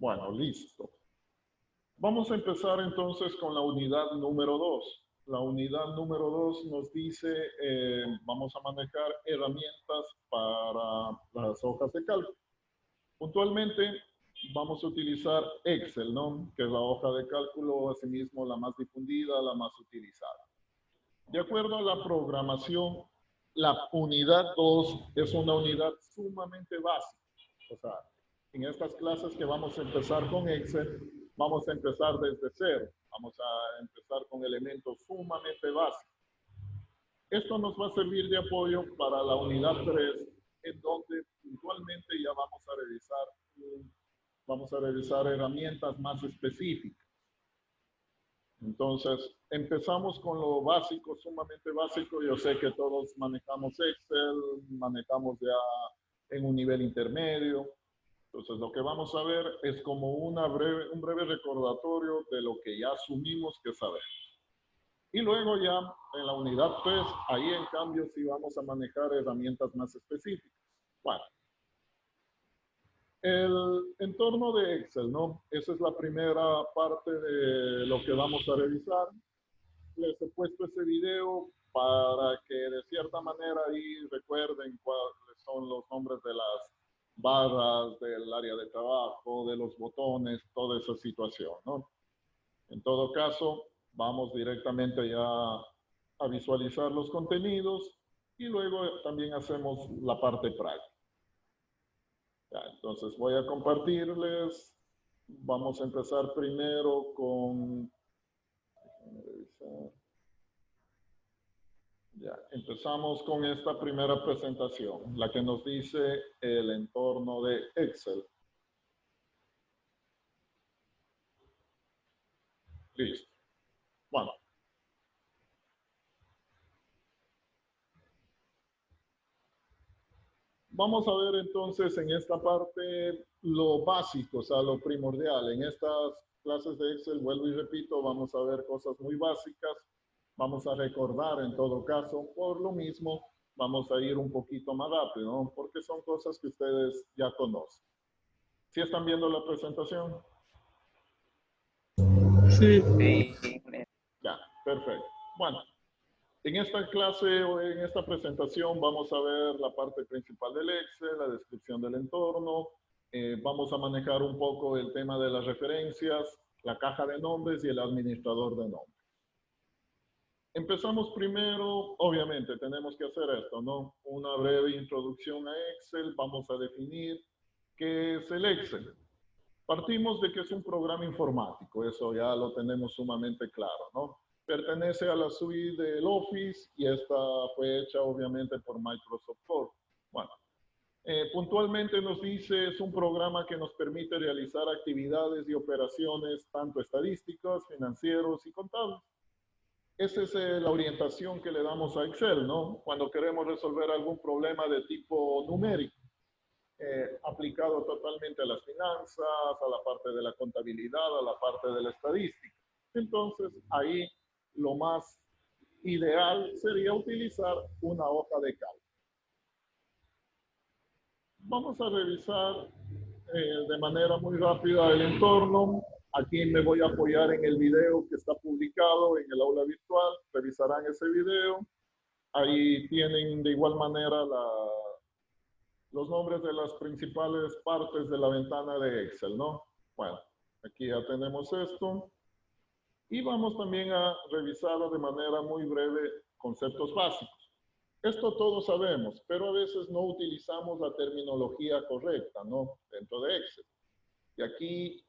Bueno, listo. Vamos a empezar entonces con la unidad número 2. La unidad número 2 nos dice, vamos a manejar herramientas para las hojas de cálculo. Puntualmente, vamos a utilizar Excel, ¿no? Que es la hoja de cálculo, asimismo, la más difundida, la más utilizada. De acuerdo a la programación, la unidad 2 es una unidad sumamente básica. O sea, en estas clases que vamos a empezar con Excel, vamos a empezar desde cero. Vamos a empezar con elementos sumamente básicos. Esto nos va a servir de apoyo para la unidad 3, en donde puntualmente ya vamos a revisar herramientas más específicas. Entonces, empezamos con lo básico, sumamente básico. Yo sé que todos manejamos Excel, manejamos ya en un nivel intermedio. Entonces, lo que vamos a ver es como un breve recordatorio de lo que ya asumimos que sabemos. Y luego ya en la unidad 3, ahí en cambio sí vamos a manejar herramientas más específicas. Bueno, el entorno de Excel, ¿no? Esa es la primera parte de lo que vamos a revisar. Les he puesto ese video para que de cierta manera ahí recuerden cuáles son los nombres de las barras, del área de trabajo, de los botones, toda esa situación, ¿no? En todo caso, vamos directamente ya a visualizar los contenidos y luego también hacemos la parte práctica. Ya, entonces voy a compartirles. Vamos a empezar primero con... Déjenme revisar. Ya, empezamos con esta primera presentación, la que nos dice el entorno de Excel. Listo. Bueno. Vamos a ver entonces en esta parte lo básico, o sea, lo primordial. En estas clases de Excel, vuelvo y repito, vamos a ver cosas muy básicas. Vamos a recordar en todo caso, por lo mismo, vamos a ir un poquito más rápido, ¿no? Porque son cosas que ustedes ya conocen. ¿Sí están viendo la presentación? Sí. Ya, perfecto. Bueno, en esta clase o en esta presentación vamos a ver la parte principal del Excel, la descripción del entorno, vamos a manejar un poco el tema de las referencias, la caja de nombres y el administrador de nombres. Empezamos primero, obviamente tenemos que hacer esto, ¿no? Una breve introducción a Excel, vamos a definir qué es el Excel. Partimos de que es un programa informático, eso ya lo tenemos sumamente claro, ¿no? Pertenece a la suite del Office y esta fue hecha obviamente por Microsoft Word. Bueno, puntualmente nos dice es un programa que nos permite realizar actividades y operaciones tanto estadísticas, financieros y contables. Esa es la orientación que le damos a Excel, ¿no? Cuando queremos resolver algún problema de tipo numérico. Aplicado totalmente a las finanzas, a la parte de la contabilidad, a la parte de la estadística. Entonces, ahí lo más ideal sería utilizar una hoja de cálculo. Vamos a revisar de manera muy rápida el entorno. Aquí me voy a apoyar en el video que está publicado en el aula virtual. Revisarán ese video. Ahí tienen de igual manera los nombres de las principales partes de la ventana de Excel, ¿no? Bueno, aquí ya tenemos esto. Y vamos también a revisar de manera muy breve conceptos básicos. Esto todos sabemos, pero a veces no utilizamos la terminología correcta, ¿no? Dentro de Excel. Y aquí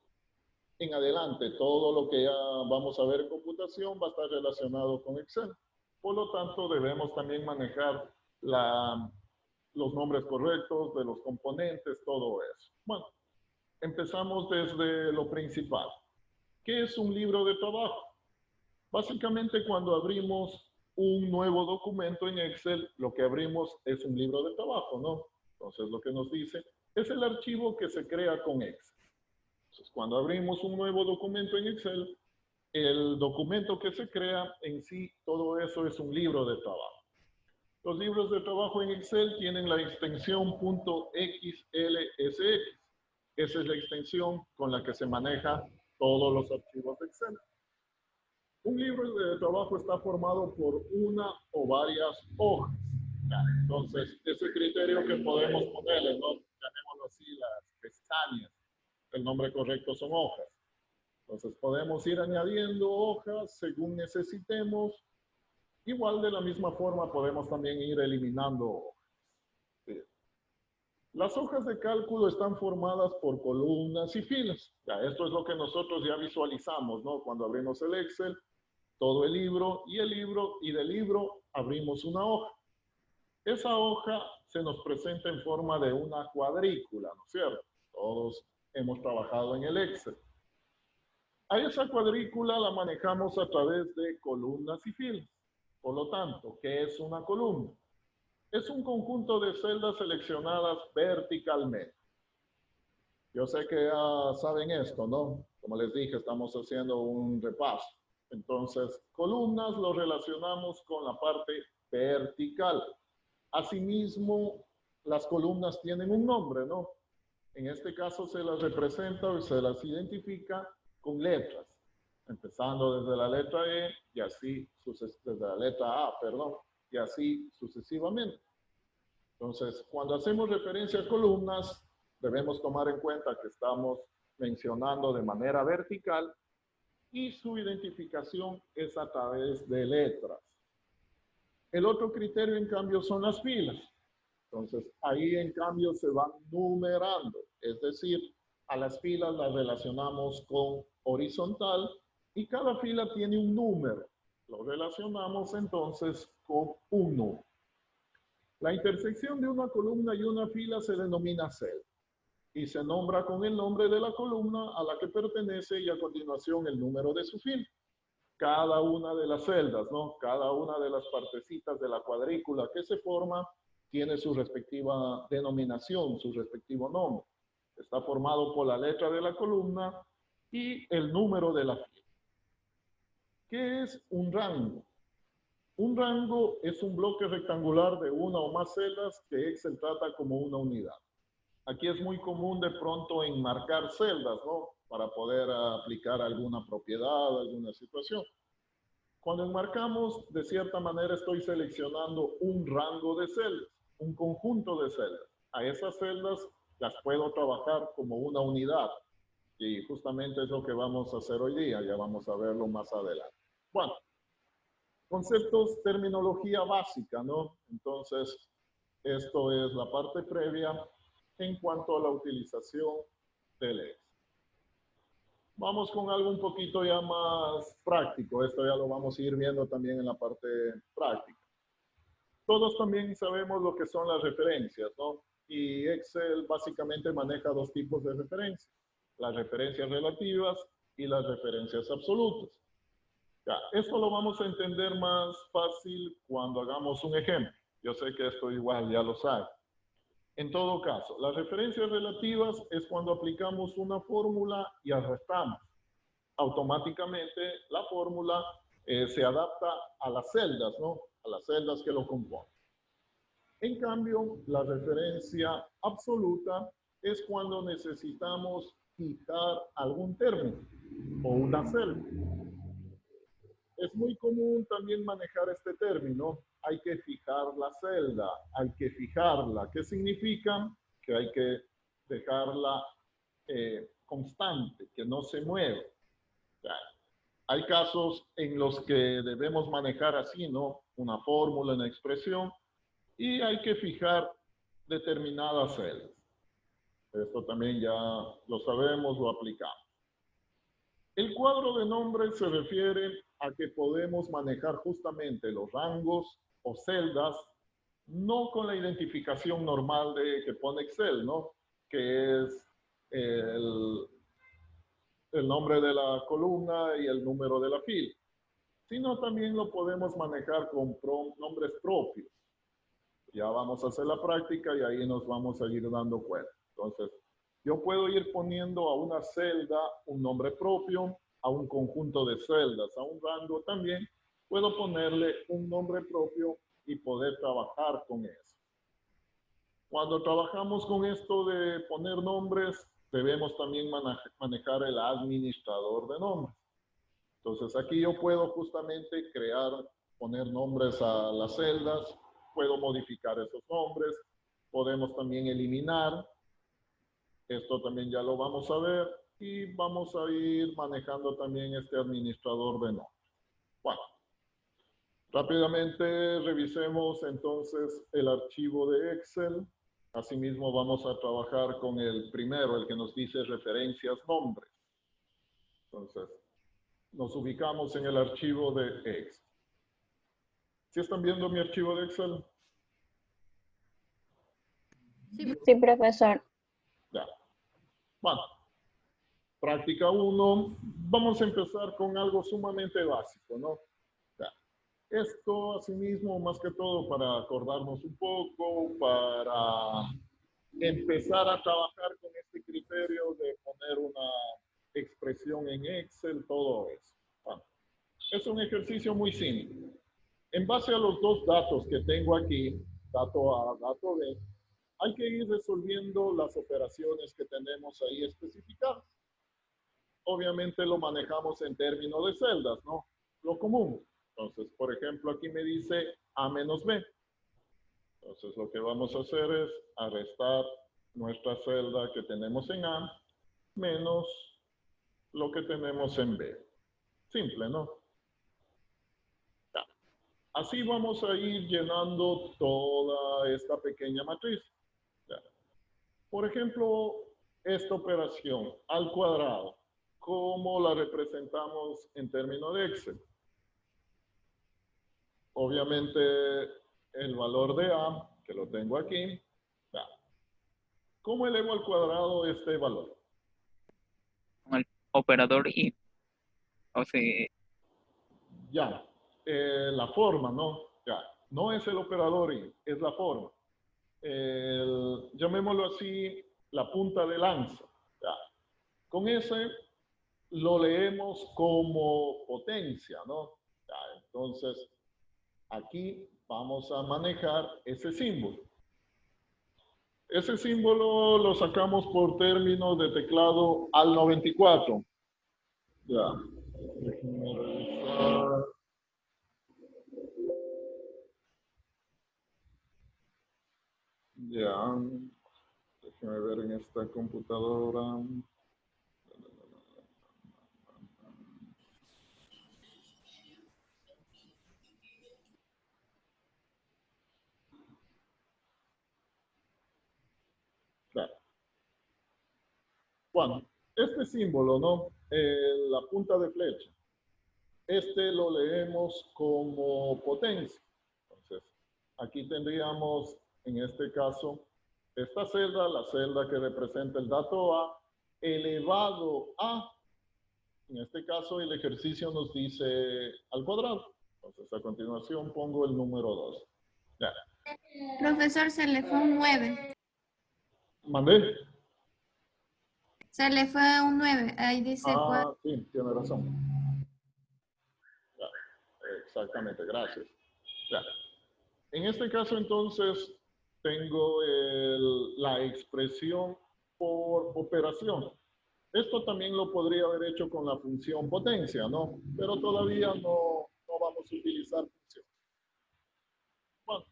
en adelante, todo lo que ya vamos a ver en computación va a estar relacionado con Excel. Por lo tanto, debemos también manejar los nombres correctos de los componentes, todo eso. Bueno, empezamos desde lo principal. ¿Qué es un libro de trabajo? Básicamente, cuando abrimos un nuevo documento en Excel, lo que abrimos es un libro de trabajo, ¿no? Entonces, lo que nos dice es el archivo que se crea con Excel. Entonces, cuando abrimos un nuevo documento en Excel, el documento que se crea en sí, todo eso es un libro de trabajo. Los libros de trabajo en Excel tienen la extensión .xlsx. Esa es la extensión con la que se maneja todos los archivos de Excel. Un libro de trabajo está formado por una o varias hojas. Entonces, ese criterio que podemos ponerle, ¿no? Llamémoslo así, las pestañas. El nombre correcto son hojas. Entonces, podemos ir añadiendo hojas según necesitemos. Igual de la misma forma podemos también ir eliminando hojas. Sí. Las hojas de cálculo están formadas por columnas y filas. Ya, esto es lo que nosotros ya visualizamos, ¿no? Cuando abrimos el Excel, todo el libro, y del libro abrimos una hoja. Esa hoja se nos presenta en forma de una cuadrícula, ¿no es cierto? Todos hemos trabajado en el Excel. A esa cuadrícula la manejamos a través de columnas y filas. Por lo tanto, ¿qué es una columna? Es un conjunto de celdas seleccionadas verticalmente. Yo sé que ya saben esto, ¿no? Como les dije, estamos haciendo un repaso. Entonces, columnas lo relacionamos con la parte vertical. Asimismo, las columnas tienen un nombre, ¿no? En este caso se las representa o se las identifica con letras, empezando desde la letra E y así, desde la letra A, perdón, y así sucesivamente. Entonces, cuando hacemos referencia a columnas, debemos tomar en cuenta que estamos mencionando de manera vertical y su identificación es a través de letras. El otro criterio, en cambio, son las filas. Entonces, ahí, en cambio, se van numerando. Es decir, a las filas las relacionamos con horizontal y cada fila tiene un número. Lo relacionamos, entonces, con un número. La intersección de una columna y una fila se denomina celda y se nombra con el nombre de la columna a la que pertenece y a continuación el número de su fila. Cada una de las celdas, ¿no? Cada una de las partecitas de la cuadrícula que se forma tiene su respectiva denominación, su respectivo nombre. Está formado por la letra de la columna y el número de la fila. ¿Qué es un rango? Un rango es un bloque rectangular de una o más celdas que Excel trata como una unidad. Aquí es muy común de pronto enmarcar celdas, ¿no? Para poder aplicar alguna propiedad, alguna situación. Cuando enmarcamos, de cierta manera estoy seleccionando un rango de celdas, un conjunto de celdas. A esas celdas las puedo trabajar como una unidad. Y justamente es lo que vamos a hacer hoy día, ya vamos a verlo más adelante. Bueno, conceptos, terminología básica, ¿no? Entonces, esto es la parte previa en cuanto a la utilización del Excel. Vamos con algo un poquito ya más práctico. Esto ya lo vamos a ir viendo también en la parte práctica. Todos también sabemos lo que son las referencias, ¿no? Y Excel básicamente maneja dos tipos de referencias. Las referencias relativas y las referencias absolutas. Ya, esto lo vamos a entender más fácil cuando hagamos un ejemplo. Yo sé que esto igual ya lo sabe. En todo caso, las referencias relativas es cuando aplicamos una fórmula y arrastramos. Automáticamente la fórmula se adapta a las celdas, ¿no? A las celdas que lo componen. En cambio, la referencia absoluta es cuando necesitamos fijar algún término o una celda. Es muy común también manejar este término. Hay que fijar la celda, hay que fijarla. ¿Qué significa? Que hay que dejarla constante, que no se mueva. O sea, hay casos en los que debemos manejar así, ¿no? Una fórmula, una expresión, y hay que fijar determinadas celdas. Esto también ya lo sabemos, lo aplicamos. El cuadro de nombres se refiere a que podemos manejar justamente los rangos o celdas, no con la identificación normal que pone Excel, ¿no? Que es el nombre de la columna y el número de la fila, sino también lo podemos manejar con nombres propios. Ya vamos a hacer la práctica y ahí nos vamos a ir dando cuenta. Entonces, yo puedo ir poniendo a una celda un nombre propio, a un conjunto de celdas, a un rango también, puedo ponerle un nombre propio y poder trabajar con eso. Cuando trabajamos con esto de poner nombres, debemos también manejar el administrador de nombres. Entonces aquí yo puedo justamente poner nombres a las celdas, puedo modificar esos nombres, podemos también eliminar, esto también ya lo vamos a ver, y vamos a ir manejando también este administrador de nombres. Bueno, rápidamente revisemos entonces el archivo de Excel. Asimismo vamos a trabajar con el primero, el que nos dice referencias nombres. Entonces, nos ubicamos en el archivo de Excel. ¿Sí están viendo mi archivo de Excel? Sí, profesor. Ya. Bueno, práctica 1. Vamos a empezar con algo sumamente básico, ¿no? Ya. Esto, asimismo, más que todo para acordarnos un poco, para empezar a trabajar con este criterio de poner una expresión en Excel, todo eso. Bueno, es un ejercicio muy simple. En base a los dos datos que tengo aquí, dato A, dato B, hay que ir resolviendo las operaciones que tenemos ahí especificadas. Obviamente lo manejamos en términos de celdas, ¿no? Lo común. Entonces, por ejemplo, aquí me dice A menos B. Entonces, lo que vamos a hacer es restar nuestra celda que tenemos en A menos lo que tenemos en B. Simple, ¿no? Ya. Así vamos a ir llenando toda esta pequeña matriz. Ya. Por ejemplo, esta operación al cuadrado, ¿cómo la representamos en términos de Excel? Obviamente, el valor de A, que lo tengo aquí, ya. ¿Cómo elevo al cuadrado este valor? Con el operador y, o sea, Ya, la forma, ¿no? Ya, no es el operador y es la forma. Llamémoslo así, la punta de lanza. Ya. Con ese lo leemos como potencia, ¿no? Ya, entonces, aquí vamos a manejar ese símbolo. Ese símbolo lo sacamos por términos de teclado al 94. Ya. Déjenme revisar. Ya, déjeme ver en esta computadora. Claro. Bueno, este símbolo, ¿no? La punta de flecha. Este lo leemos como potencia. Entonces, aquí tendríamos, en este caso, esta celda, la celda que representa el dato A, elevado a, en este caso, el ejercicio nos dice al cuadrado. Entonces, a continuación pongo el número 2. Ya. Profesor, se le fue un 9. ¿Mandé? Se le fue un 9. Ahí dice 4. Ah, sí, tiene razón. Ya, exactamente, gracias. Ya. En este caso, entonces, tengo la expresión por operación. Esto también lo podría haber hecho con la función potencia, ¿no? Pero todavía no vamos a utilizar función. Bueno,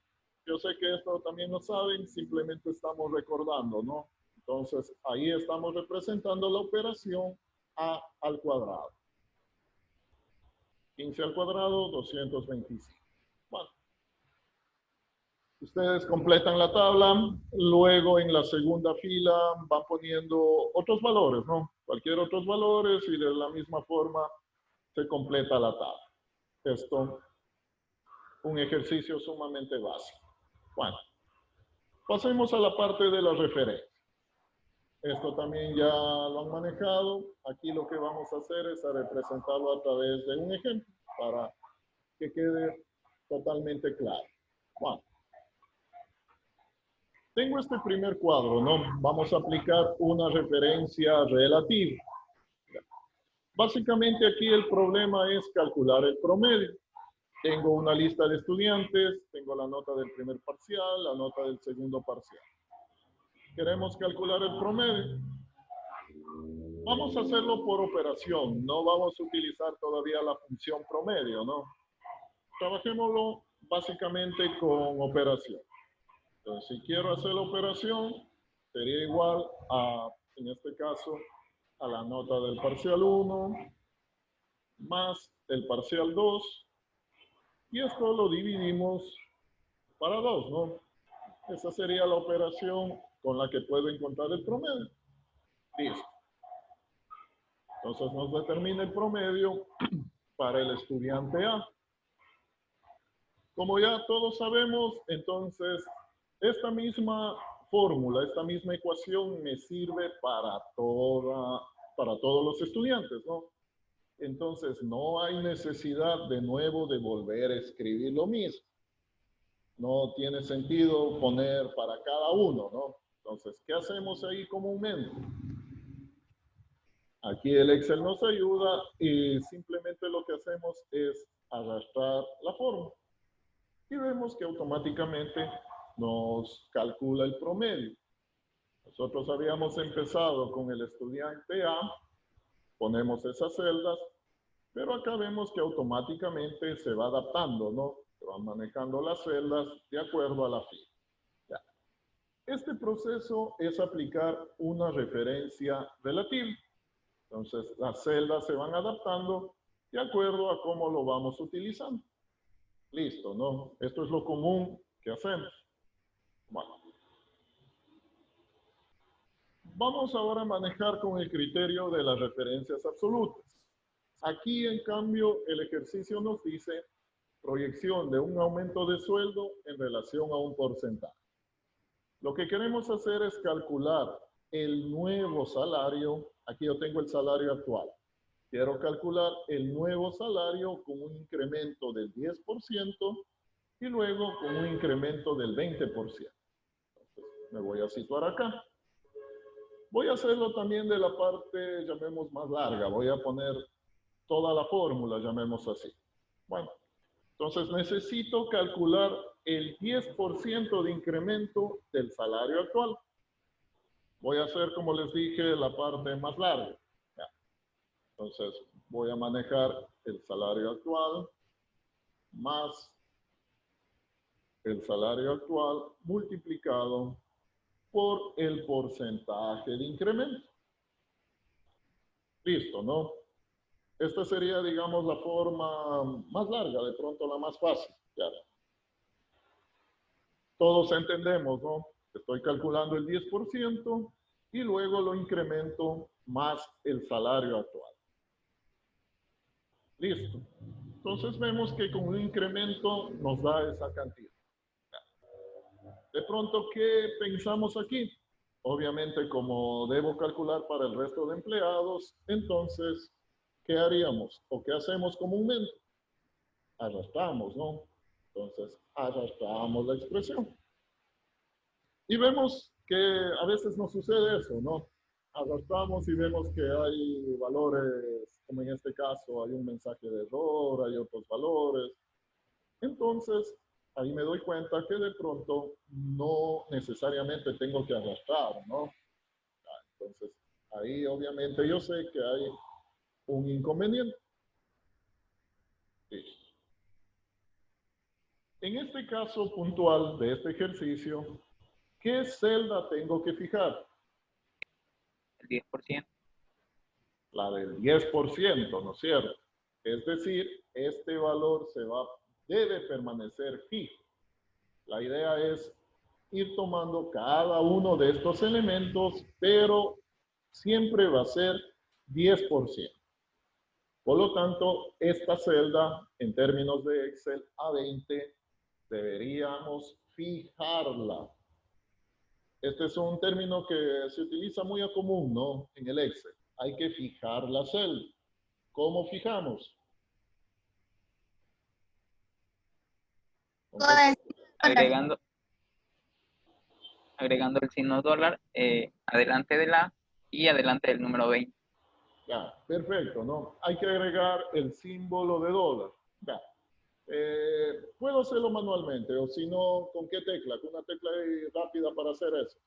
yo sé que esto también lo saben, simplemente estamos recordando, ¿no? Entonces, ahí estamos representando la operación A al cuadrado. 15 al cuadrado, 225. Bueno, ustedes completan la tabla, luego en la segunda fila van poniendo otros valores, ¿no? Cualquier otros valores y de la misma forma se completa la tabla. Esto, un ejercicio sumamente básico. Bueno, pasemos a la parte de las referencias. Esto también ya lo han manejado. Aquí lo que vamos a hacer es a representarlo a través de un ejemplo para que quede totalmente claro. Bueno, tengo este primer cuadro, ¿no? Vamos a aplicar una referencia relativa. Básicamente aquí el problema es calcular el promedio. Tengo una lista de estudiantes, tengo la nota del primer parcial, la nota del segundo parcial. Queremos calcular el promedio. Vamos a hacerlo por operación, no vamos a utilizar todavía la función promedio, ¿no? Trabajémoslo básicamente con operación. Entonces, si quiero hacer la operación, sería igual a, en este caso, a la nota del parcial 1 más el parcial 2, y esto lo dividimos para 2, ¿no? Esa sería la operación con la que puedo encontrar el promedio. Listo. Entonces nos determina el promedio para el estudiante A. Como ya todos sabemos, entonces esta misma fórmula, esta misma ecuación me sirve para todos los estudiantes, ¿no? Entonces no hay necesidad de nuevo de volver a escribir lo mismo. No tiene sentido poner para cada uno, ¿no? Entonces, ¿qué hacemos ahí comúnmente? Aquí el Excel nos ayuda y simplemente lo que hacemos es arrastrar la fórmula. Y vemos que automáticamente nos calcula el promedio. Nosotros habíamos empezado con el estudiante A, ponemos esas celdas, pero acá vemos que automáticamente se va adaptando, ¿no? Se van manejando las celdas de acuerdo a la fila. Ya. Este proceso es aplicar una referencia relativa. Entonces, las celdas se van adaptando de acuerdo a cómo lo vamos utilizando. Listo, ¿no? Esto es lo común que hacemos. Bueno. Vamos ahora a manejar con el criterio de las referencias absolutas. Aquí, en cambio, el ejercicio nos dice proyección de un aumento de sueldo en relación a un porcentaje. Lo que queremos hacer es calcular el nuevo salario. Aquí yo tengo el salario actual. Quiero calcular el nuevo salario con un incremento del 10% y luego con un incremento del 20%. Entonces, me voy a situar acá. Voy a hacerlo también de la parte, llamemos, más larga. Voy a poner toda la fórmula, llamemos así. Bueno, entonces necesito calcular el 10% de incremento del salario actual. Voy a hacer, como les dije, la parte más larga. Ya. Entonces, voy a manejar el salario actual más el salario actual multiplicado por el porcentaje de incremento. Listo, ¿no? Esta sería, digamos, la forma más larga, de pronto la más fácil. Ya. Todos entendemos, ¿no? Estoy calculando el 10% y luego lo incremento más el salario actual. Listo. Entonces vemos que con un incremento nos da esa cantidad. De pronto, ¿qué pensamos aquí? Obviamente, como debo calcular para el resto de empleados, entonces, ¿qué haríamos? ¿O qué hacemos comúnmente? Arrastramos, ¿no? Entonces, arrastramos la expresión. Y vemos que a veces nos sucede eso, ¿no? Arrastramos y vemos que hay valores, como en este caso, hay un mensaje de error, hay otros valores. Entonces, ahí me doy cuenta que de pronto no necesariamente tengo que arrastrar, ¿no? Entonces, ahí obviamente yo sé que hay un inconveniente. Listo. En este caso puntual de este ejercicio, ¿qué celda tengo que fijar? El 10%. La del 10%, ¿no es cierto? Es decir, este valor debe permanecer fijo. La idea es ir tomando cada uno de estos elementos, pero siempre va a ser 10%. Por lo tanto, esta celda, en términos de Excel A20, deberíamos fijarla. Este es un término que se utiliza muy a común, ¿no? En el Excel. Hay que fijar la celda. ¿Cómo fijamos? Agregando el signo dólar adelante de la y adelante del número 20. Ya, perfecto, ¿no? Hay que agregar el símbolo de dólar. Ya. Puedo hacerlo manualmente, o si no, ¿con qué tecla? Con una tecla rápida para hacer eso.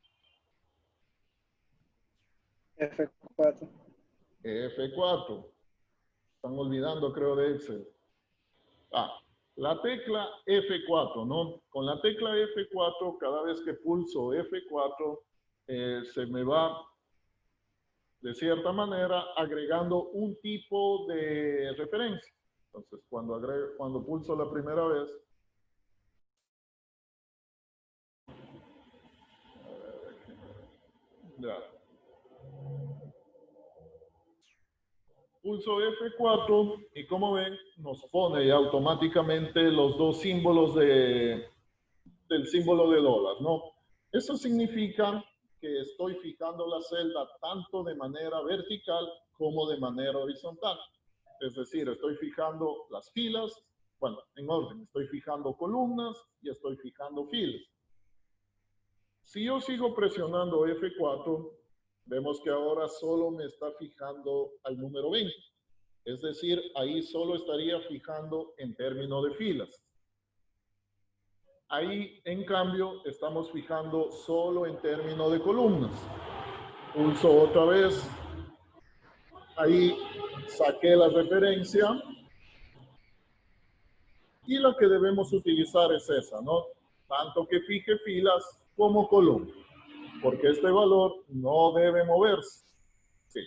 F4. F4. Están olvidando, creo, de Excel. La tecla F4, ¿no? Con la tecla F4, cada vez que pulso F4, se me va, de cierta manera, agregando un tipo de referencia. Entonces, cuando pulso la primera vez, ya. Pulso F4 y como ven, nos pone automáticamente los dos símbolos del símbolo de dólar, ¿no? Eso significa que estoy fijando la celda tanto de manera vertical como de manera horizontal. Es decir, estoy fijando las filas, bueno, en orden, estoy fijando columnas y estoy fijando filas. Si yo sigo presionando F4, vemos que ahora solo me está fijando al número 20. Es decir, ahí solo estaría fijando en términos de filas. Ahí, en cambio, estamos fijando solo en términos de columnas. Pulso otra vez. Ahí saqué la referencia. Y lo que debemos utilizar es esa, ¿no? Tanto que fije filas como columnas. Porque este valor no debe moverse. Sí.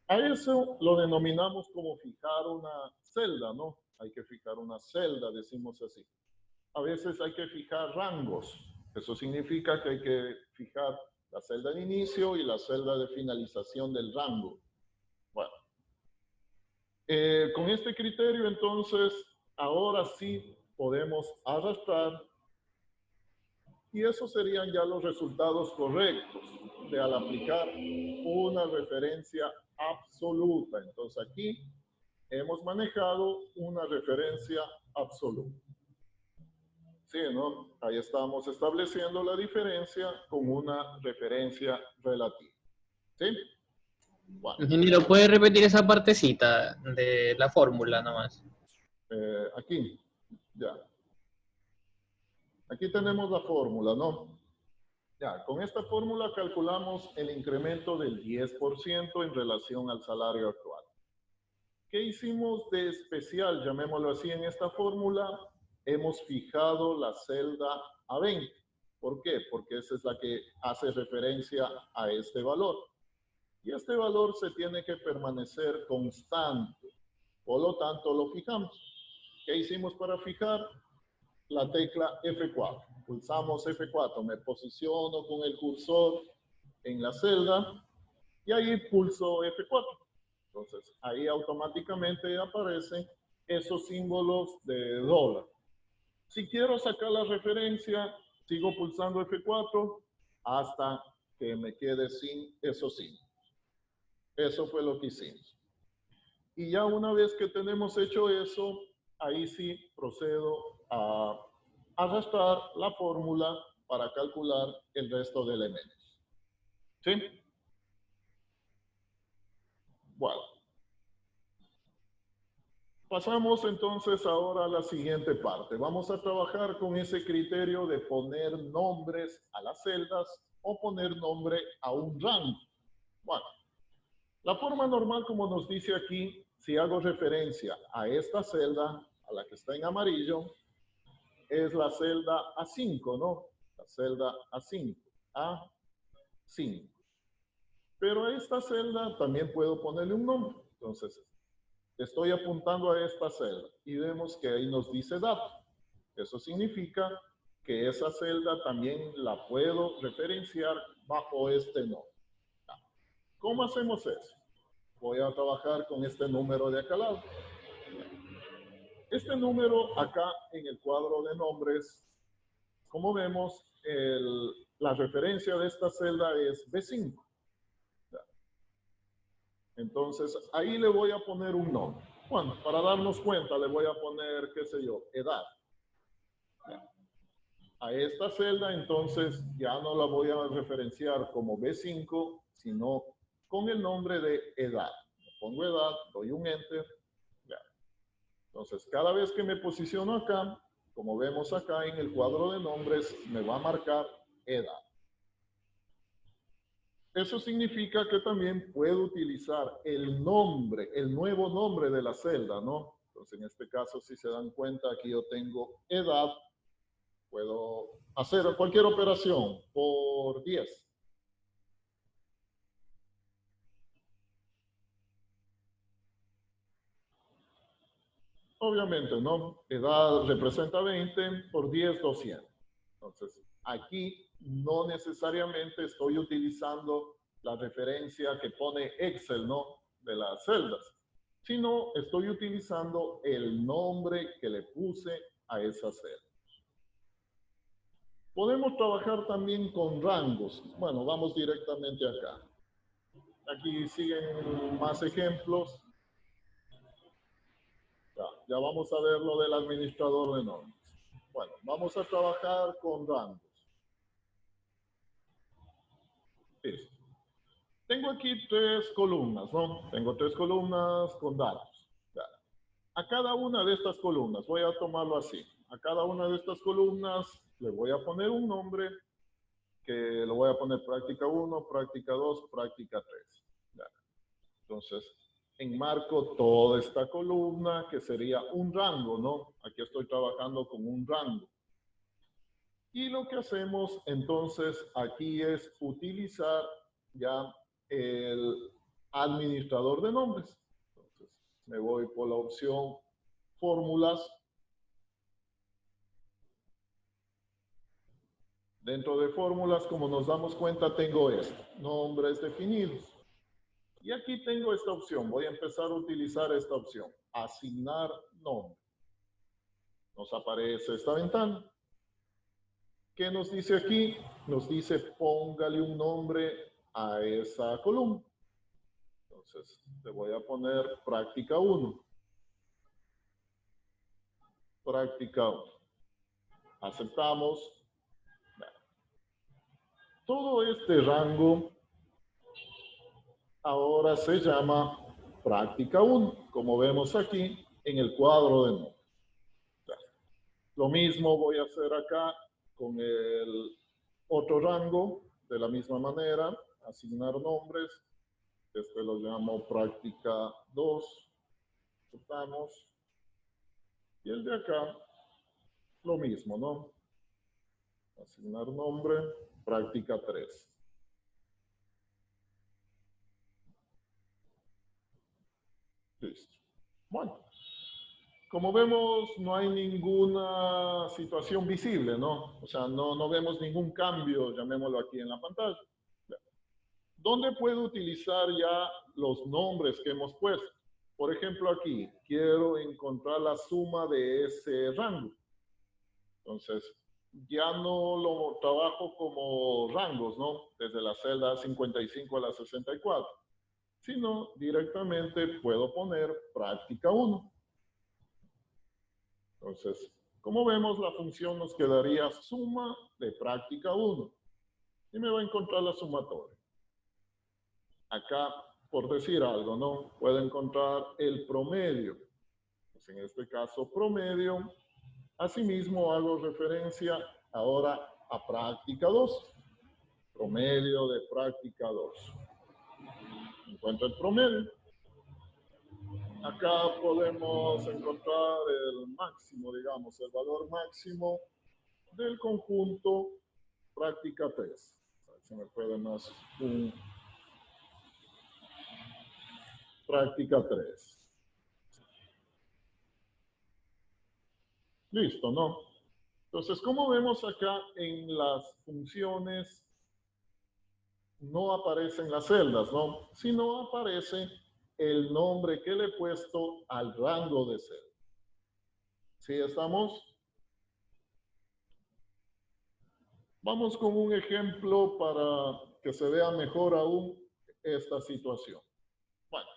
A eso lo denominamos como fijar una celda, ¿no? Hay que fijar una celda, decimos así. A veces hay que fijar rangos. Eso significa que hay que fijar la celda de inicio y la celda de finalización del rango. Bueno, con este criterio, entonces, ahora sí podemos arrastrar y esos serían ya los resultados correctos de al aplicar una referencia absoluta. Entonces, aquí hemos manejado una referencia absoluta. Sí, ¿no? Ahí estamos estableciendo la diferencia con una referencia relativa. ¿Sí? Bueno, Ingeniero, ¿puede repetir esa partecita de la fórmula nomás? aquí, ya. Aquí tenemos la fórmula, ¿no? Ya, con esta fórmula calculamos el incremento del 10% en relación al salario actual. ¿Qué hicimos de especial, llamémoslo así, en esta fórmula? Hemos fijado la celda a 20. ¿Por qué? Porque esa es la que hace referencia a este valor. Y este valor se tiene que permanecer constante. Por lo tanto, lo fijamos. ¿Qué hicimos para fijar? La tecla F4. Pulsamos F4. Me posiciono con el cursor en la celda y ahí pulso F4. Entonces, ahí automáticamente aparecen esos símbolos de dólar. Si quiero sacar la referencia, sigo pulsando F4 hasta que me quede sin esos símbolos. Eso fue lo que hicimos. Y ya una vez que tenemos hecho eso, ahí sí procedo a arrastrar la fórmula para calcular el resto de elementos. ¿Sí? Bueno. Pasamos entonces ahora a la siguiente parte. Vamos a trabajar con ese criterio de poner nombres a las celdas o poner nombre a un rango. Bueno, la forma normal, como nos dice aquí, si hago referencia a esta celda, a la que está en amarillo, es la celda A5, ¿no? La celda A5. A5. Pero a esta celda también puedo ponerle un nombre. Entonces, estoy apuntando a esta celda y vemos que ahí nos dice dato. Eso significa que esa celda también la puedo referenciar bajo este nombre. ¿Cómo hacemos eso? Voy a trabajar con este número de acá al lado. Este número acá en el cuadro de nombres, como vemos, la referencia de esta celda es B5. Entonces, ahí le voy a poner un nombre. Bueno, para darnos cuenta, le voy a poner, qué sé yo, edad. A esta celda, entonces, ya no la voy a referenciar como B5, sino con el nombre de edad. Pongo edad, doy un enter. Ya. Entonces, cada vez que me posiciono acá, como vemos acá en el cuadro de nombres, me va a marcar edad. Eso significa que también puedo utilizar el nombre, el nuevo nombre de la celda, ¿no? Entonces, en este caso, si se dan cuenta, aquí yo tengo edad. Puedo hacer cualquier operación por 10. Obviamente, ¿no? Edad representa 20 por 10, 200. Entonces, aquí no necesariamente estoy utilizando la referencia que pone Excel, ¿no? De las celdas, sino estoy utilizando el nombre que le puse a esa celda. Podemos trabajar también con rangos. Bueno, vamos directamente acá. Aquí siguen más ejemplos. Ya vamos a ver lo del administrador de nombres. Bueno, vamos a trabajar con rangos. Listo. Tengo aquí 3 columnas, ¿no? Tengo 3 columnas con datos. Ya. A cada una de estas columnas, voy a tomarlo así. A cada una de estas columnas le voy a poner un nombre que lo voy a poner práctica 1, práctica 2, práctica 3. Ya. Entonces, enmarco toda esta columna que sería un rango, ¿no? Aquí estoy trabajando con un rango. Y lo que hacemos entonces aquí es utilizar ya el administrador de nombres. Entonces, me voy por la opción fórmulas. Dentro de fórmulas, como nos damos cuenta, tengo esto, nombres definidos. Y aquí tengo esta opción. Voy a empezar a utilizar esta opción, asignar nombre. Nos aparece esta ventana. ¿Qué nos dice aquí? Nos dice póngale un nombre a esa columna. Entonces, le voy a poner práctica 1. Práctica 1. Aceptamos. Todo este rango ahora se llama práctica 1, como vemos aquí en el cuadro de nombres. Lo mismo voy a hacer acá con el otro rango, de la misma manera, asignar nombres. Este lo llamo práctica 2. Aceptamos. Y el de acá, lo mismo, ¿no? Asignar nombre, práctica 3. Listo. Bueno, como vemos, no hay ninguna situación visible, ¿no? O sea, no vemos ningún cambio, llamémoslo aquí en la pantalla. ¿Dónde puedo utilizar ya los nombres que hemos puesto? Por ejemplo, aquí, quiero encontrar la suma de ese rango. Entonces, ya no lo trabajo como rangos, ¿no? Desde la celda 55 a la 64, sino directamente puedo poner práctica 1. Entonces, como vemos, la función nos quedaría suma de práctica 1. Y me va a encontrar la sumatoria. Acá, por decir algo, ¿no? Puedo encontrar el promedio. Pues en este caso, promedio. Asimismo, hago referencia ahora a práctica 2. Promedio de práctica 2. Encuentro el promedio. Acá podemos encontrar el máximo, digamos, el valor máximo del conjunto práctica 3. Se me puede más un práctica 3. Listo, ¿no? Entonces, como vemos acá en las funciones, no aparecen las celdas, ¿no? Sino aparece el nombre que le he puesto al rango de celda. ¿Sí estamos? Vamos con un ejemplo para que se vea mejor aún esta situación. Bueno,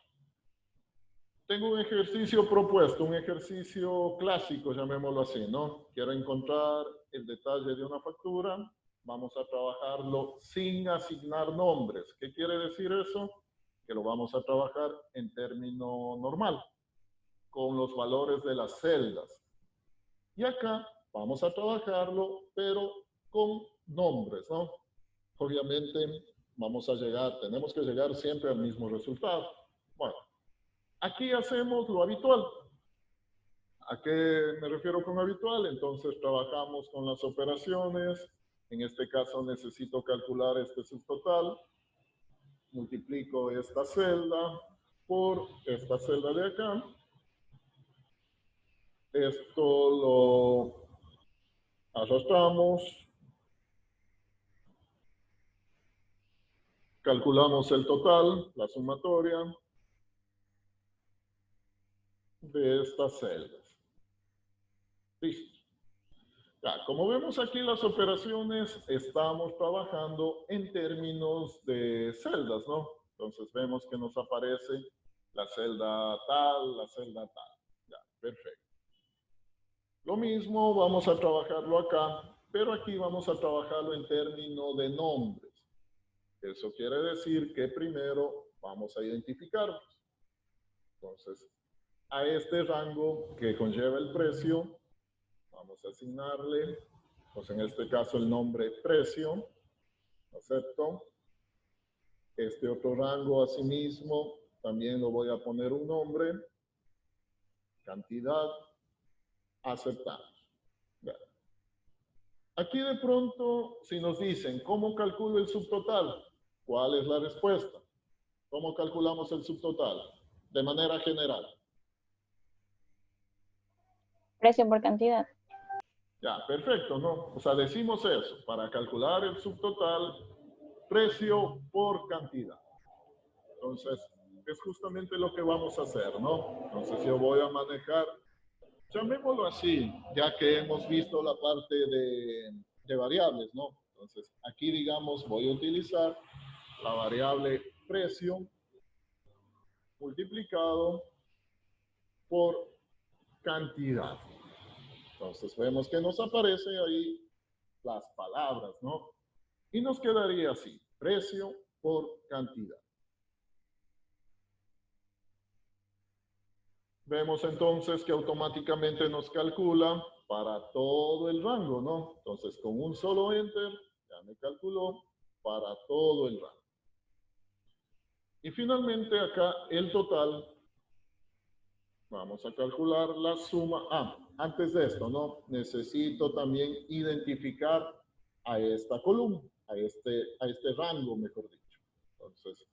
tengo un ejercicio propuesto, un ejercicio clásico, llamémoslo así, ¿no? Quiero encontrar el detalle de una factura. Vamos a trabajarlo sin asignar nombres. ¿Qué quiere decir eso? Que lo vamos a trabajar en término normal, con los valores de las celdas. Y acá vamos a trabajarlo, pero con nombres, ¿no? Obviamente tenemos que llegar siempre al mismo resultado. Bueno, aquí hacemos lo habitual. ¿A qué me refiero con habitual? Entonces trabajamos con las operaciones. En este caso necesito calcular este subtotal. Multiplico esta celda por esta celda de acá. Esto lo arrastramos. Calculamos el total, la sumatoria de estas celdas. Listo. Ya, como vemos aquí las operaciones, estamos trabajando en términos de celdas, ¿no? Entonces vemos que nos aparece la celda tal, la celda tal. Ya, perfecto. Lo mismo vamos a trabajarlo acá, pero aquí vamos a trabajarlo en términos de nombres. Eso quiere decir que primero vamos a identificarlos. Entonces, a este rango que conlleva el precio, vamos a asignarle, pues en este caso el nombre precio, acepto. Este otro rango asimismo, también lo voy a poner un nombre, cantidad, aceptamos. Ya. Aquí de pronto, si nos dicen, ¿cómo calculo el subtotal? ¿Cuál es la respuesta? ¿Cómo calculamos el subtotal? De manera general. Precio por cantidad. Ya, perfecto, ¿no? O sea, decimos eso, para calcular el subtotal, precio por cantidad. Entonces, es justamente lo que vamos a hacer, ¿no? Entonces, yo voy a manejar, llamémoslo así, ya que hemos visto la parte de variables, ¿no? Entonces, aquí, digamos, voy a utilizar la variable precio multiplicado por cantidad. Entonces, vemos que nos aparece ahí las palabras, ¿no? Y nos quedaría así, precio por cantidad. Vemos entonces que automáticamente nos calcula para todo el rango, ¿no? Entonces, con un solo enter, ya me calculó para todo el rango. Y finalmente acá el total, vamos a calcular la suma. Antes de esto, ¿no? Necesito también identificar a esta columna, a este rango, mejor dicho. Entonces,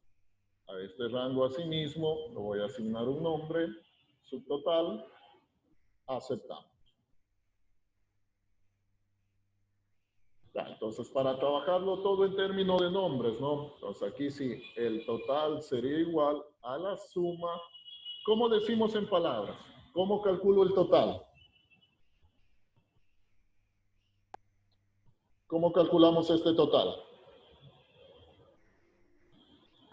a este rango asimismo, le voy a asignar un nombre, subtotal, aceptamos. Ya, entonces, para trabajarlo todo en términos de nombres, ¿no? Entonces, aquí sí, el total sería igual a la suma. ¿Cómo decimos en palabras? ¿Cómo calculo el total? ¿Cómo calculamos este total?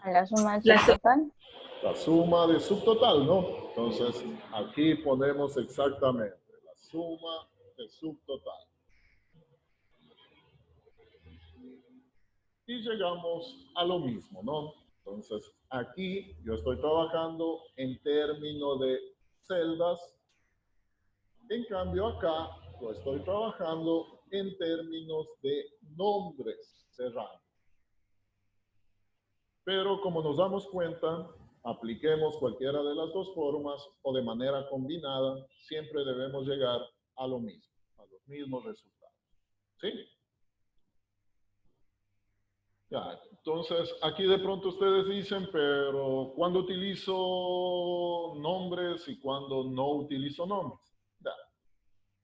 A la suma del subtotal. La suma de subtotal, ¿no? Entonces, aquí ponemos exactamente la suma de subtotal. Y llegamos a lo mismo, ¿no? Entonces, aquí yo estoy trabajando en términos de celdas. En cambio, acá lo estoy trabajando en términos de nombres de rango. Pero como nos damos cuenta, apliquemos cualquiera de las dos formas o de manera combinada, siempre debemos llegar a lo mismo, a los mismos resultados. ¿Sí? Ya, entonces aquí de pronto ustedes dicen, pero ¿cuándo utilizo nombres y cuándo no utilizo nombres? Ya.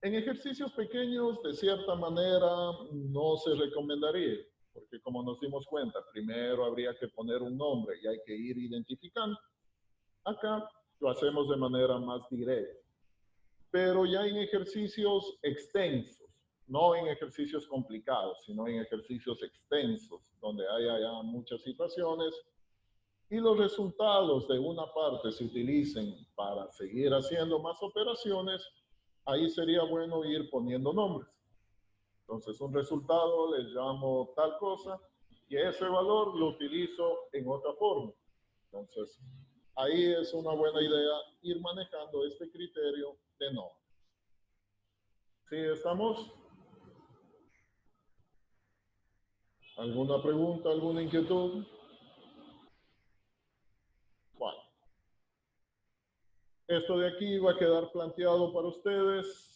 En ejercicios pequeños, de cierta manera, no se recomendaría, porque como nos dimos cuenta, primero habría que poner un nombre y hay que ir identificando. Acá lo hacemos de manera más directa. Pero ya en ejercicios extensos, no en ejercicios complicados, sino en ejercicios extensos, donde haya ya muchas situaciones y los resultados de una parte se utilicen para seguir haciendo más operaciones, ahí sería bueno ir poniendo nombres. Entonces, un resultado le llamo tal cosa y ese valor lo utilizo en otra forma. Entonces, ahí es una buena idea ir manejando este criterio de nombre. ¿Sí estamos? ¿Alguna pregunta, alguna inquietud? Bueno, esto de aquí va a quedar planteado para ustedes.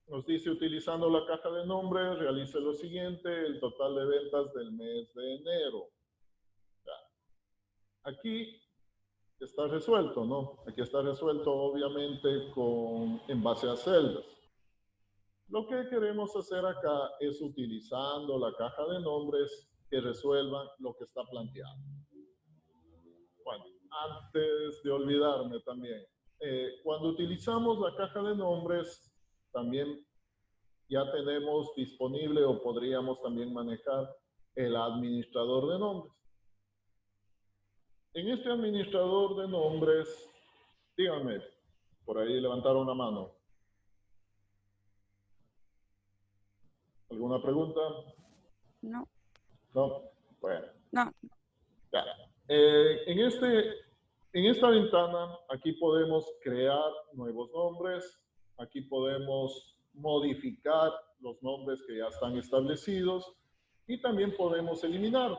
Nos dice, utilizando la caja de nombres, realice lo siguiente, el total de ventas del mes de enero. Ya. Aquí está resuelto, ¿no? Aquí está resuelto, obviamente, en base a celdas. Lo que queremos hacer acá es, utilizando la caja de nombres, que resuelvan lo que está planteado. Bueno, antes de olvidarme también, cuando utilizamos la caja de nombres, también ya tenemos disponible, o podríamos también manejar, el administrador de nombres. En este administrador de nombres, díganme, por ahí levantaron una mano. ¿Alguna pregunta? No. No. Bueno. No. Ya. En esta ventana, aquí podemos crear nuevos nombres. Aquí podemos modificar los nombres que ya están establecidos. Y también podemos eliminar.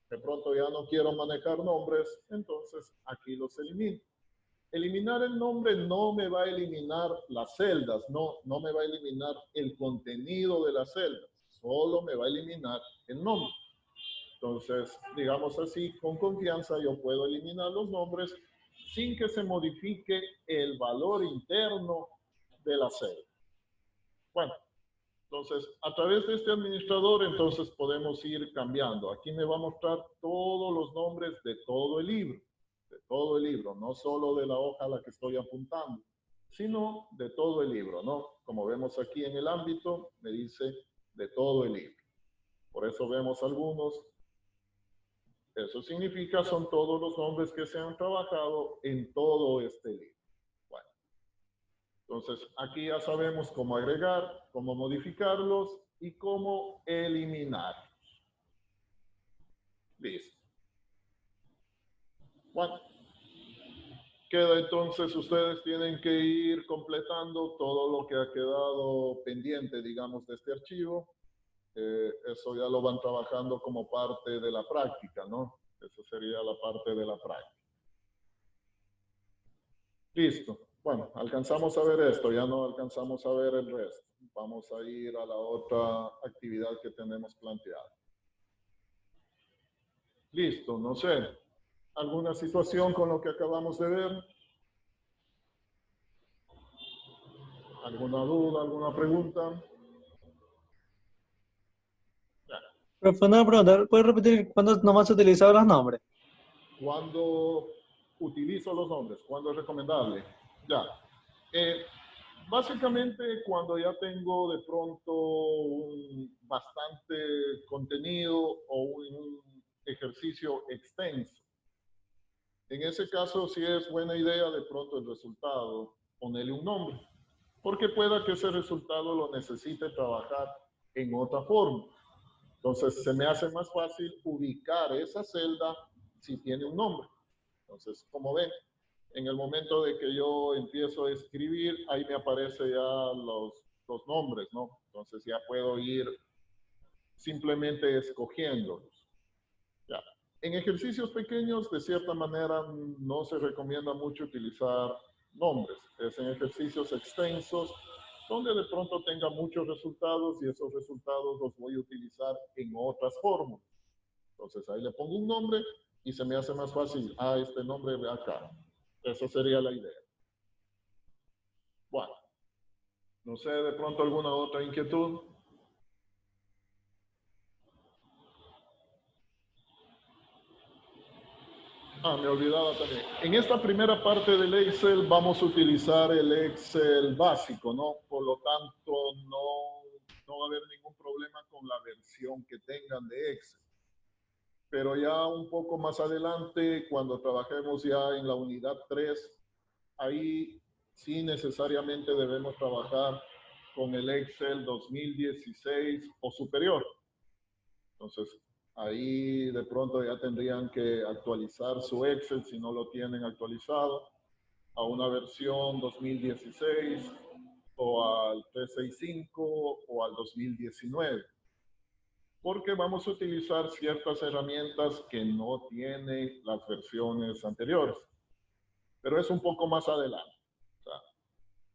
De pronto ya no quiero manejar nombres, entonces aquí los elimino. Eliminar el nombre no me va a eliminar las celdas, no me va a eliminar el contenido de las celdas, solo me va a eliminar el nombre. Entonces, digamos así, con confianza yo puedo eliminar los nombres sin que se modifique el valor interno de la celda. Bueno, entonces, a través de este administrador, entonces podemos ir cambiando. Aquí me va a mostrar todos los nombres de todo el libro, no solo de la hoja a la que estoy apuntando, sino de todo el libro, ¿no? Como vemos aquí en el ámbito, me dice de todo el libro. Por eso vemos algunos. Eso significa, son todos los nombres que se han trabajado en todo este libro. Bueno, entonces aquí ya sabemos cómo agregar, cómo modificarlos y cómo eliminarlos. Listo. Bueno, queda entonces, ustedes tienen que ir completando todo lo que ha quedado pendiente, digamos, de este archivo. Eso ya lo van trabajando como parte de la práctica, ¿no? Esa sería la parte de la práctica. Listo. Bueno, alcanzamos a ver esto, ya no alcanzamos a ver el resto. Vamos a ir a la otra actividad que tenemos planteada. Listo, no sé. ¿Alguna situación con lo que acabamos de ver? ¿Alguna duda, alguna pregunta? Profe, una pregunta, ¿puedes repetir cuándo nomás se utilizaban los nombres? Cuando utilizo los nombres, cuando es recomendable. Ya. Básicamente cuando ya tengo de pronto bastante contenido o un ejercicio extenso. En ese caso, sí es buena idea de pronto el resultado, ponerle un nombre, porque pueda que ese resultado lo necesite trabajar en otra forma. Entonces, se me hace más fácil ubicar esa celda si tiene un nombre. Entonces, como ven, en el momento de que yo empiezo a escribir, ahí me aparecen ya los nombres, ¿no? Entonces, ya puedo ir simplemente escogiéndolos. Ya. En ejercicios pequeños, de cierta manera, no se recomienda mucho utilizar nombres. Es en ejercicios extensos, donde de pronto tenga muchos resultados y esos resultados los voy a utilizar en otras fórmulas. Entonces ahí le pongo un nombre y se me hace más fácil. Ah, este nombre de acá. Esa sería la idea. Bueno, no sé, de pronto alguna otra inquietud. Ah, me olvidaba también. En esta primera parte del Excel vamos a utilizar el Excel básico, ¿no? Por lo tanto, no va a haber ningún problema con la versión que tengan de Excel. Pero ya un poco más adelante, cuando trabajemos ya en la unidad 3, ahí sí necesariamente debemos trabajar con el Excel 2016 o superior. Entonces, ahí de pronto ya tendrían que actualizar su Excel si no lo tienen actualizado a una versión 2016 o al 365 o al 2019. porque vamos a utilizar ciertas herramientas que no tienen las versiones anteriores, pero es un poco más adelante. O sea,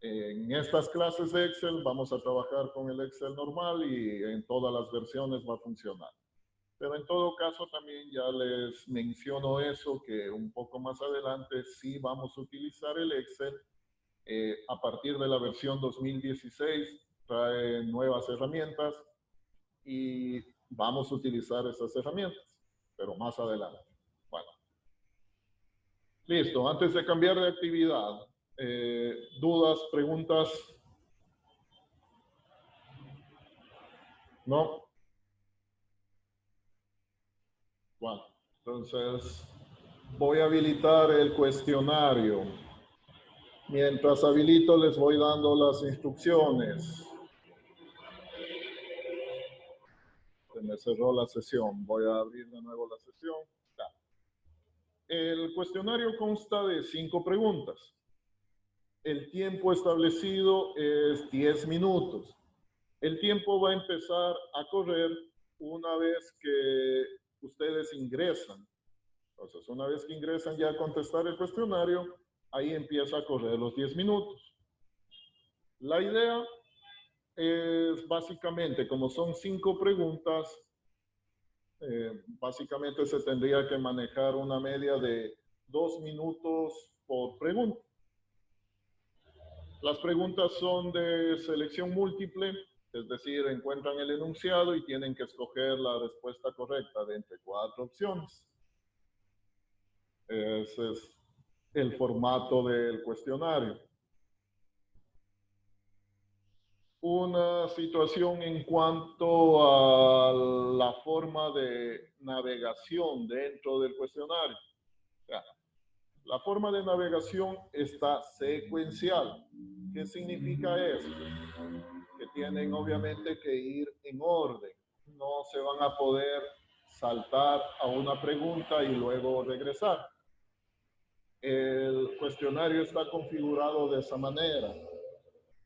en estas clases de Excel vamos a trabajar con el Excel normal y en todas las versiones va a funcionar. Pero en todo caso también ya les menciono eso, que un poco más adelante sí vamos a utilizar el Excel. A partir de la versión 2016 trae nuevas herramientas y vamos a utilizar esas herramientas, pero más adelante. Bueno, listo. Antes de cambiar de actividad, ¿dudas, preguntas? ¿No? Bueno, entonces voy a habilitar el cuestionario. Mientras habilito, les voy dando las instrucciones. Se me cerró la sesión. Voy a abrir de nuevo la sesión. Ya. El cuestionario consta de 5 preguntas. El tiempo establecido es 10 minutos. El tiempo va a empezar a correr una vez que ustedes ingresan. Entonces, una vez que ingresan ya a contestar el cuestionario, ahí empieza a correr los 10 minutos. La idea es básicamente, como son 5 preguntas, básicamente se tendría que manejar una media de 2 minutos por pregunta. Las preguntas son de selección múltiple, es decir, encuentran el enunciado y tienen que escoger la respuesta correcta de entre 4 opciones. Ese es el formato del cuestionario. Una situación en cuanto a la forma de navegación dentro del cuestionario. Ya. La forma de navegación está secuencial. ¿Qué significa eso? Que tienen obviamente que ir en orden. No se van a poder saltar a una pregunta y luego regresar. El cuestionario está configurado de esa manera.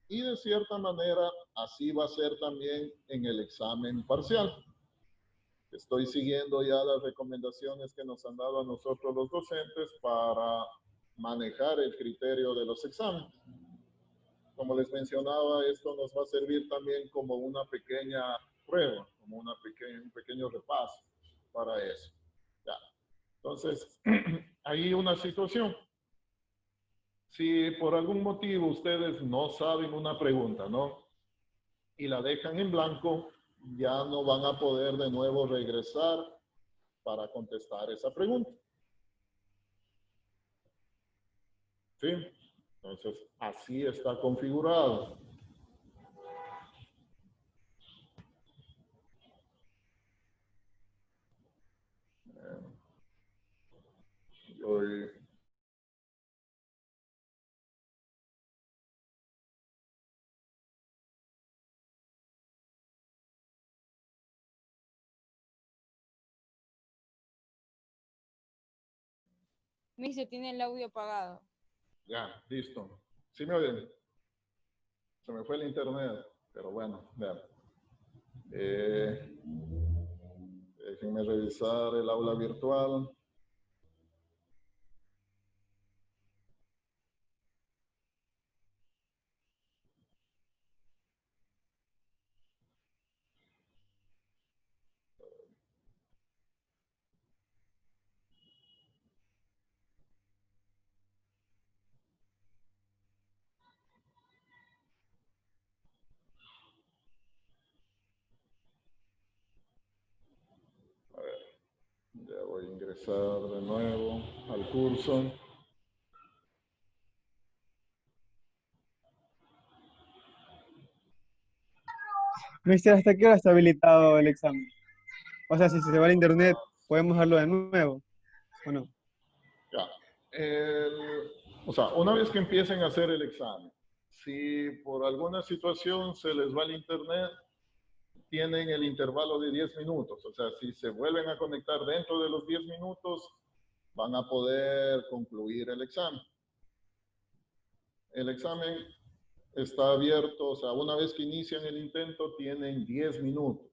Y de cierta manera, así va a ser también en el examen parcial. Estoy siguiendo ya las recomendaciones que nos han dado a nosotros los docentes para manejar el criterio de los exámenes. Como les mencionaba, esto nos va a servir también como una pequeña prueba, como un pequeño repaso para eso. Ya. Entonces, hay una situación. Si por algún motivo ustedes no saben una pregunta, ¿no? Y la dejan en blanco, ya no van a poder de nuevo regresar para contestar esa pregunta. ¿Sí? Entonces, así está configurado. Hoy Mister, tiene el audio apagado. ya, listo. ¿Sí me oyen? Se me fue el internet, pero bueno, vean. Déjenme revisar el aula virtual. A ver, ya voy a ingresar de nuevo al curso. Mister, ¿hasta qué hora está habilitado el examen? O sea, si se va al internet, ¿podemos darlo de nuevo o no? Ya. O sea, una vez que empiecen a hacer el examen, si por alguna situación se les va el internet, tienen el intervalo de 10 minutos. O sea, si se vuelven a conectar dentro de los 10 minutos, van a poder concluir el examen. El examen está abierto, o sea, una vez que inician el intento, tienen 10 minutos.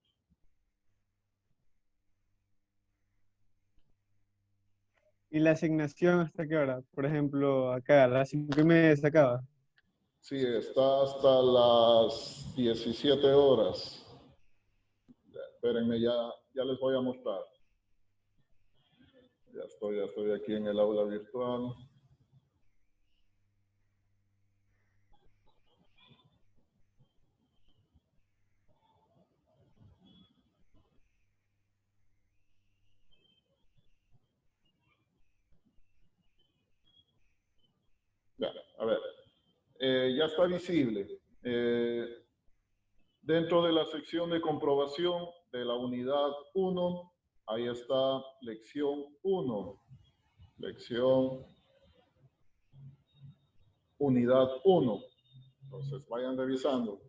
¿Y la asignación hasta qué hora? Por ejemplo, acá a las 5:30 se acaba. Sí, está hasta las 17 horas. Espérenme, ya les voy a mostrar. Ya estoy aquí en el aula virtual. Ya, a ver, ya está visible. Dentro de la sección de comprobación de la unidad 1, ahí está lección 1. Lección unidad 1. Entonces, vayan revisando.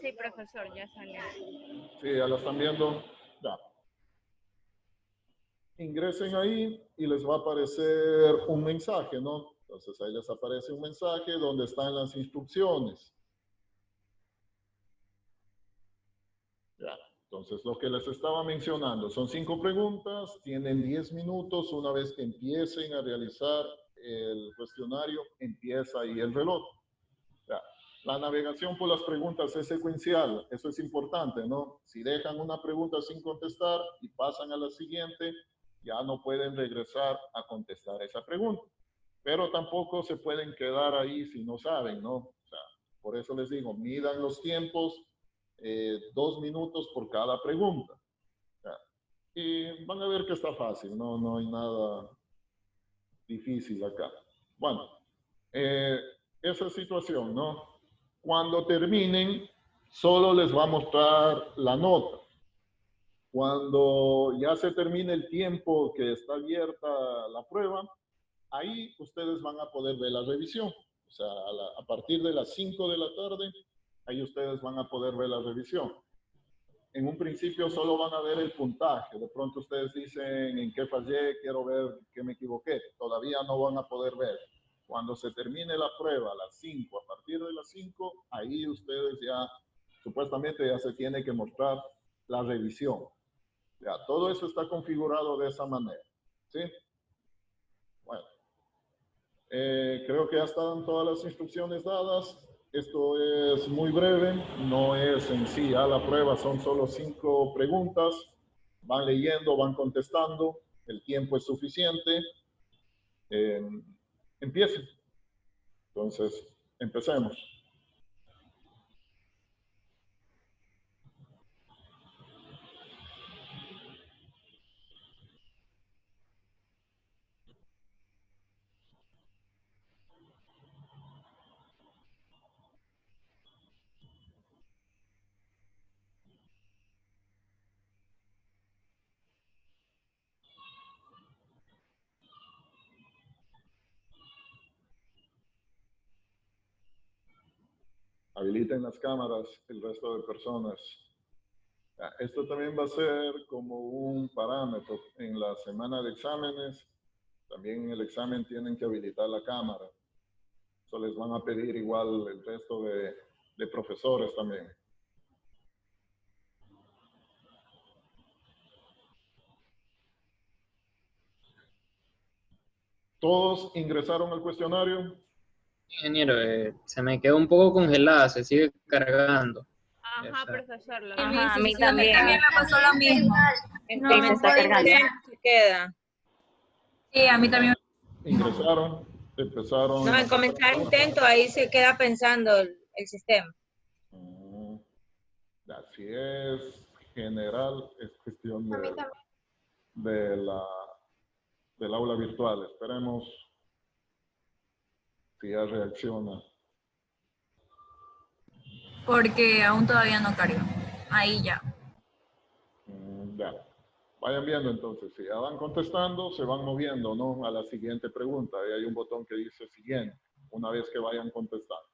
Sí, profesor, ya salió. Sí, ya la están viendo. Ya. Ingresen ahí y les va a aparecer un mensaje, ¿no? Entonces, ahí les aparece un mensaje donde están las instrucciones. Ya. Entonces, lo que les estaba mencionando son 5 preguntas, tienen 10 minutos. Una vez que empiecen a realizar el cuestionario, empieza ahí el reloj. Ya. La navegación por las preguntas es secuencial, eso es importante, ¿no? Si dejan una pregunta sin contestar y pasan a la siguiente, ya no pueden regresar a contestar esa pregunta. Pero tampoco se pueden quedar ahí si no saben, ¿no? O sea, por eso les digo, midan los tiempos, 2 minutos por cada pregunta. Ya. Y van a ver que está fácil, no hay nada difícil acá. Bueno, esa situación, ¿no? Cuando terminen, solo les va a mostrar la nota. Cuando ya se termine el tiempo que está abierta la prueba, ahí ustedes van a poder ver la revisión. O sea, a partir de las 5 de la tarde, ahí ustedes van a poder ver la revisión. En un principio solo van a ver el puntaje. De pronto ustedes dicen en qué fallé, quiero ver qué me equivoqué. Todavía no van a poder ver. Cuando se termine la prueba a las 5, a partir de las 5, ahí ustedes ya, supuestamente ya se tiene que mostrar la revisión. Ya, todo eso está configurado de esa manera. ¿Sí? Bueno, creo que ya están todas las instrucciones dadas. Esto es muy breve, no es en sí a la prueba, son solo 5 preguntas. Van leyendo, van contestando, el tiempo es suficiente. Empiecen. Entonces, empecemos. Habiliten las cámaras el resto de personas. Esto también va a ser como un parámetro en la semana de exámenes. También en el examen tienen que habilitar la cámara. Eso les van a pedir igual el resto de profesores también. ¿Todos ingresaron al cuestionario? Ingeniero, se me quedó un poco congelada, se sigue cargando. Ajá, Esa- profesor. Ajá, a mí Sí, a mí también. también me pasó lo mismo. Sí, se está cargando. Se queda. Sí, a mí también. ¿Ingresaron? Empezaron. No, en comenzar intento, ahí se queda pensando el sistema. Así es general, es cuestión del aula virtual. Esperemos si ya reacciona. Porque aún todavía no carga. Ahí ya. Ya. Vayan viendo entonces, si ya van contestando, se van moviendo, ¿no? A la siguiente pregunta. Ahí hay un botón que dice siguiente, una vez que vayan contestando.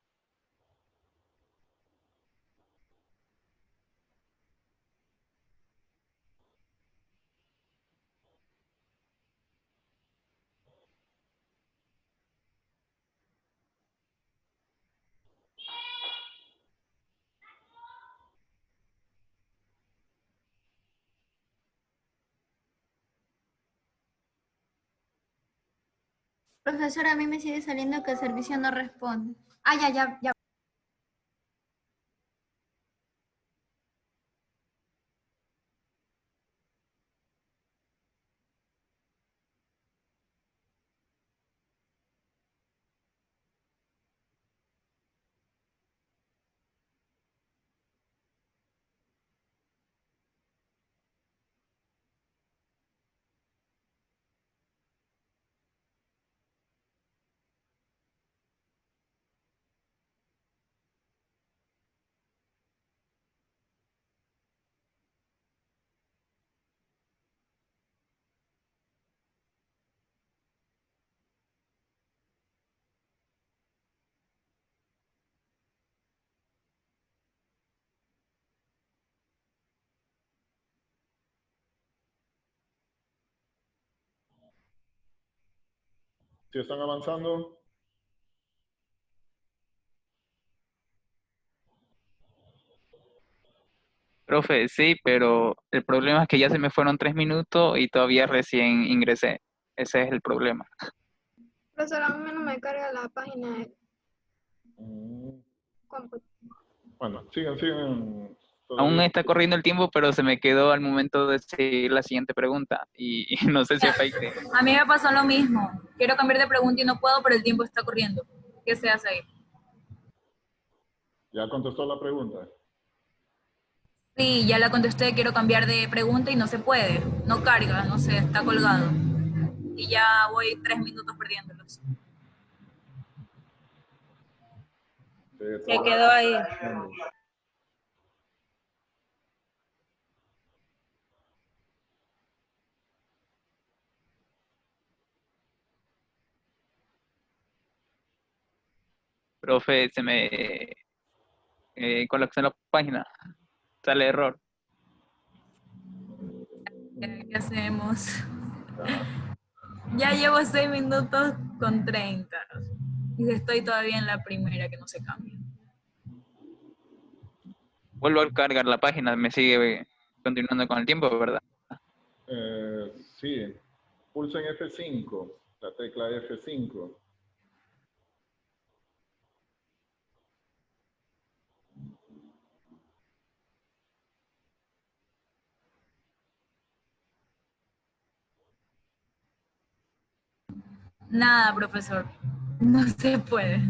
Profesora, a mí me sigue saliendo que el servicio no responde. Ah, ya. ¿Sí están avanzando? Profe, sí, pero el problema es que ya se me fueron 3 minutos y todavía recién ingresé. Ese es el problema. Profesor, a mí no me carga la página de Mm, cómputo. Bueno, sigan. Aún Todavía. está corriendo el tiempo, pero se me quedó al momento de seguir la siguiente pregunta y no sé si afecte. A mí me pasó lo mismo. Quiero cambiar de pregunta y no puedo, pero el tiempo está corriendo. ¿Qué se hace ahí? ¿Ya contestó la pregunta? Sí, ya la contesté, quiero cambiar de pregunta y no se puede. No carga, no sé, está colgado. Y ya voy 3 minutos perdiéndolos. Se quedó ahí. Profe, se me colapsó la página. Sale error. ¿Qué hacemos? Ya llevo 6 minutos con 30. Y estoy todavía en la primera que no se cambia. Vuelvo a cargar la página, me sigue continuando con el tiempo, ¿verdad? Sí. Pulsen F5, la tecla F5. Nada, profesor. No se puede.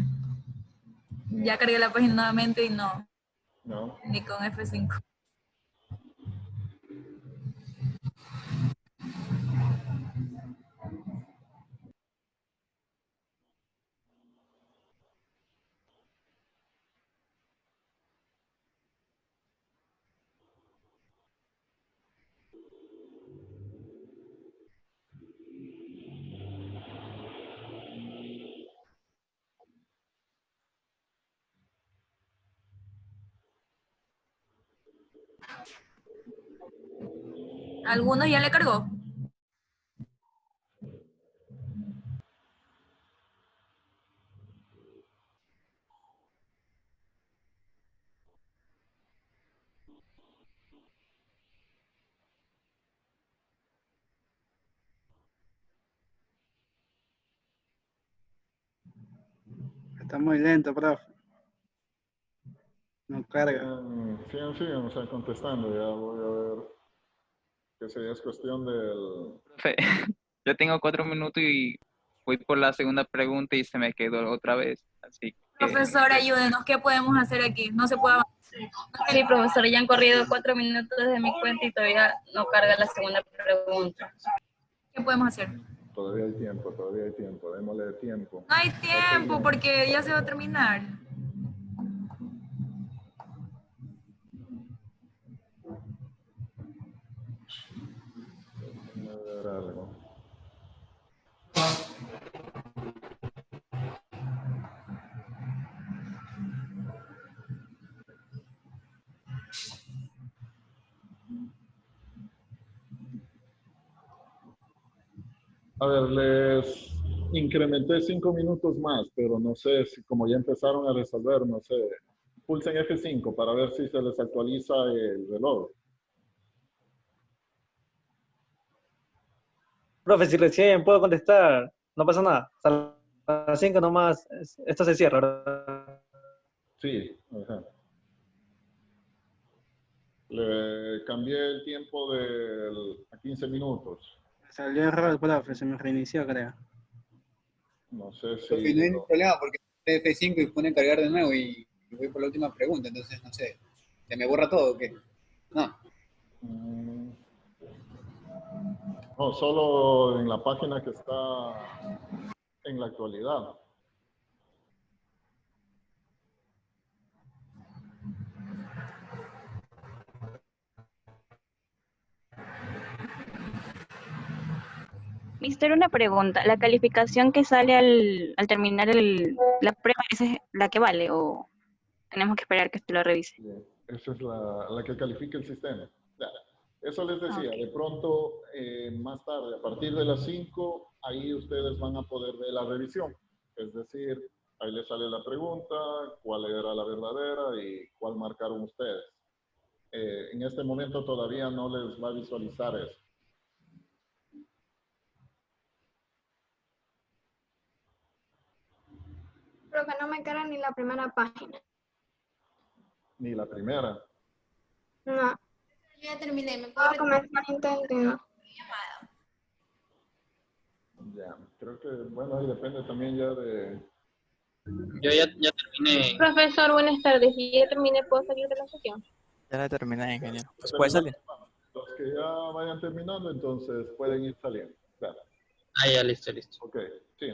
Ya cargué la página nuevamente y no. No. Ni con F5. ¿Algunos ya le cargó? Está muy lento, profe. No carga. Sigan, o sea, contestando. Ya voy a ver que si es cuestión del... Profe, ya tengo 4 minutos y voy por la segunda pregunta y se me quedó otra vez. Así que, Profesor, ayúdenos. ¿Qué podemos hacer aquí? No se puede avanzar. Sí, profesor, ya han corrido 4 minutos desde mi cuenta y todavía no carga la segunda pregunta. ¿Qué podemos hacer? Todavía hay tiempo, démosle tiempo. No hay tiempo porque ya se va a terminar. Déjame ver algo. A ver, les incrementé 5 minutos más, pero no sé si como ya empezaron a resolver, no sé. Pulsen F5 para ver si se les actualiza el reloj. Profe, si recién puedo contestar. No pasa nada. Hasta las 5 nomás, esto se cierra, ¿verdad? Sí, ajá. Le cambié el tiempo a 15 minutos. Salió error el profe, se me reinició, creo. No sé Profe, no hay si... ningún problema porque F5 y pone cargar de nuevo y voy por la última pregunta, entonces no sé. ¿Se me borra todo o qué? No. No, solo en la página que está en la actualidad. Mister, una pregunta. ¿La calificación que sale al terminar la prueba, esa es la que vale o tenemos que esperar que usted lo revise? Esa es la que califica el sistema. Ya. Eso les decía, Ok. de pronto, más tarde, a partir de las 5, ahí ustedes van a poder ver la revisión. Es decir, ahí les sale la pregunta, cuál era la verdadera y cuál marcaron ustedes. En este momento todavía no les va a visualizar eso. Creo que no me carga ni la primera página. Ni la primera. No. Yo ya terminé, me Puedo puedo comenzar intentando. Ya, creo que, bueno, ahí depende también ya de... Yo ya terminé. Profesor, buenas tardes. Y ya terminé, ¿puedo salir de la sesión? Ya la terminé, ingeniero. de ¿Puede terminar. salir? Los que ya vayan terminando, entonces pueden ir saliendo. Claro. Ah, ya, listo. Ok, sí.